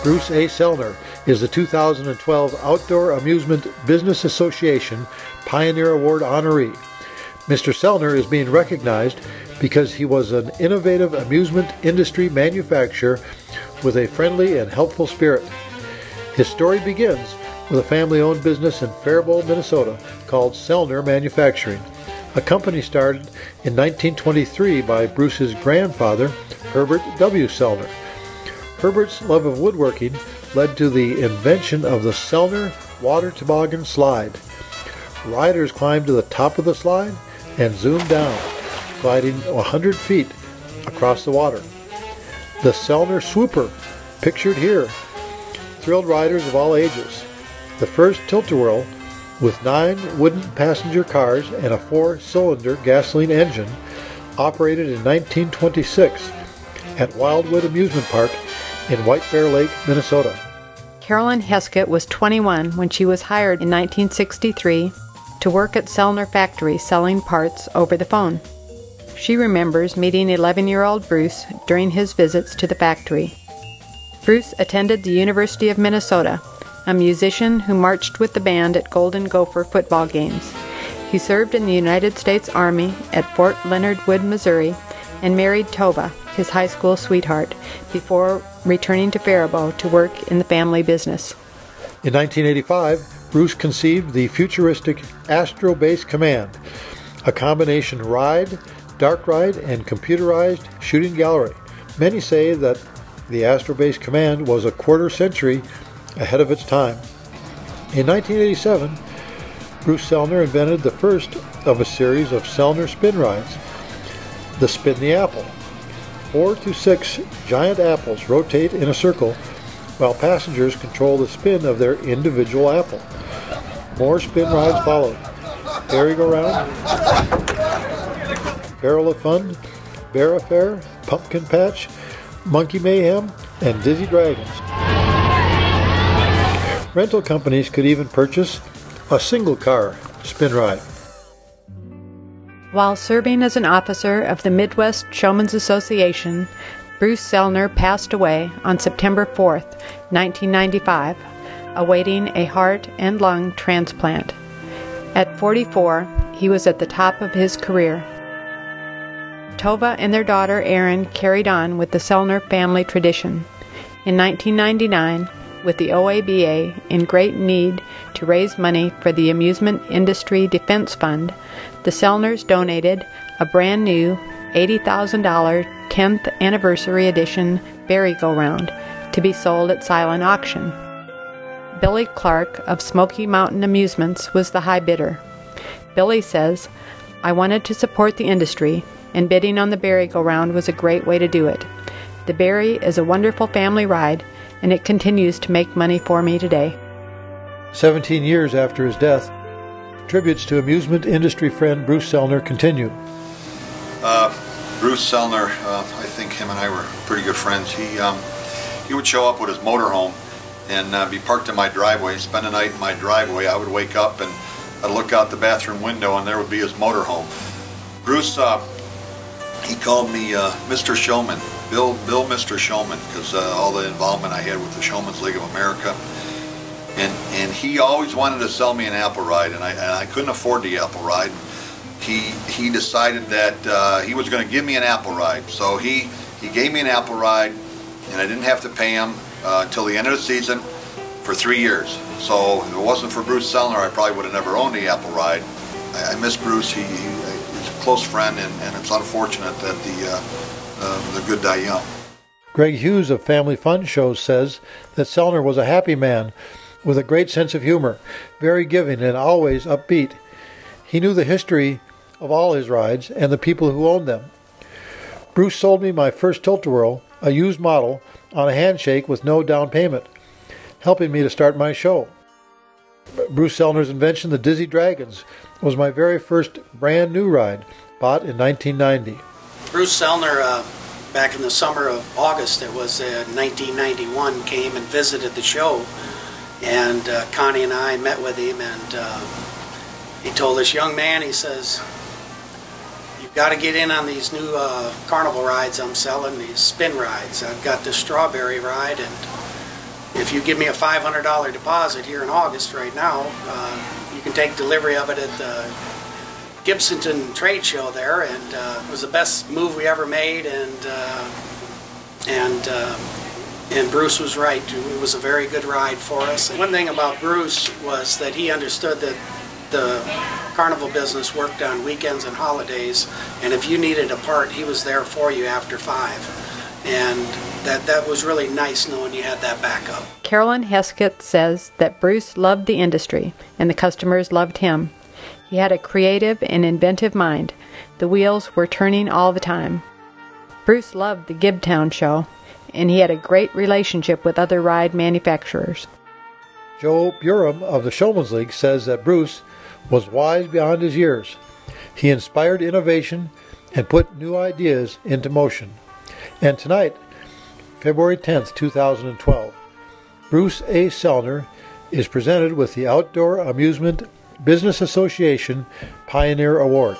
Bruce A. Sellner is the 2012 Outdoor Amusement Business Association Pioneer Award honoree. Mr. Sellner is being recognized because he was an innovative amusement industry manufacturer with a friendly and helpful spirit. His story begins with a family-owned business in Faribault, Minnesota called Sellner Manufacturing. A company started in 1923 by Bruce's grandfather, Herbert W. Sellner. Herbert's love of woodworking led to the invention of the Sellner water toboggan slide. Riders climbed to the top of the slide and zoomed down, gliding 100 feet across the water. The Sellner Swooper, pictured here, thrilled riders of all ages. The first Tilt-A-Whirl, with 9 wooden passenger cars and a 4-cylinder gasoline engine, operated in 1926 at Wildwood Amusement Park in White Bear Lake, Minnesota. Carolyn Heskett was 21 when she was hired in 1963 to work at Sellner factory selling parts over the phone. She remembers meeting 11-year-old Bruce during his visits to the factory. Bruce attended the University of Minnesota, a musician who marched with the band at Golden Gopher football games. He served in the United States Army at Fort Leonard Wood, Missouri, and married Tova, his high school sweetheart, before returning to Faribault to work in the family business. In 1985, Bruce conceived the futuristic Astro Base Command, a combination ride, dark ride, and computerized shooting gallery. Many say that the Astro Base Command was a quarter century ahead of its time. In 1987, Bruce Sellner invented the first of a series of Sellner spin rides, the Spin the Apple. 4 to 6 giant apples rotate in a circle while passengers control the spin of their individual apple. More spin rides followed: Merry-Go-Round, Barrel of Fun, Bear Affair, Pumpkin Patch, Monkey Mayhem, and Dizzy Dragons. Rental companies could even purchase a single-car spin ride. While serving as an officer of the Midwest Showmen's Association, Bruce Sellner passed away on September 4, 1995, awaiting a heart and lung transplant. At 44, he was at the top of his career. Tova and their daughter Erin carried on with the Sellner family tradition. In 1999, with the OABA in great need to raise money for the Amusement Industry Defense Fund, the Sellners donated a brand new $80,000 10th Anniversary Edition merry-go-round to be sold at silent auction. Billy Clark of Smoky Mountain Amusements was the high bidder. Billy says, "I wanted to support the industry, and bidding on the merry-go-round was a great way to do it. The Berry is a wonderful family ride, and it continues to make money for me today." 17 years after his death, tributes to amusement industry friend Bruce Sellner continue. Bruce Sellner, I think him and I were pretty good friends. He would show up with his motorhome and be parked in my driveway, spend the night in my driveway. I would wake up and I'd look out the bathroom window and there would be his motorhome. Bruce, he called me Mr. Showman, Bill Mr. Showman, because all the involvement I had with the Showman's League of America. And he always wanted to sell me an apple ride, and I couldn't afford the apple ride. He decided that he was going to give me an apple ride. So he gave me an apple ride, and I didn't have to pay him until the end of the season for 3 years. So if it wasn't for Bruce Sellner, I probably would have never owned the apple ride. I miss Bruce. He's a close friend, and it's unfortunate that the good die young. Greg Hughes of Family Fun Shows says that Sellner was a happy man with a great sense of humor, very giving and always upbeat. He knew the history of all his rides and the people who owned them. Bruce sold me my first Tilt-A-Whirl, a used model, on a handshake with no down payment, helping me to start my show. Bruce Sellner's invention, the Dizzy Dragons, was my very first brand new ride, bought in 1990. Bruce Sellner, back in the summer of August, it was 1991, came and visited the show, and Connie and I met with him, and he told this young man, he says, "You've got to get in on these new carnival rides I'm selling, these spin rides. I've got this strawberry ride, and if you give me a $500 deposit here in August right now, you can take delivery of it at the Gibsonton trade show there, and it was the best move we ever made, and Bruce was right. It was a very good ride for us. And one thing about Bruce was that he understood that the carnival business worked on weekends and holidays, and if you needed a part, he was there for you after 5. And that was really nice knowing you had that backup. Carolyn Heskett says that Bruce loved the industry, and the customers loved him. He had a creative and inventive mind. The wheels were turning all the time. Bruce loved the Gibtown show, and he had a great relationship with other ride manufacturers. Joe Burum of the Showman's League says that Bruce was wise beyond his years. He inspired innovation and put new ideas into motion. And tonight, February 10th, 2012, Bruce A. Sellner is presented with the Outdoor Amusement Business Association Pioneer Award.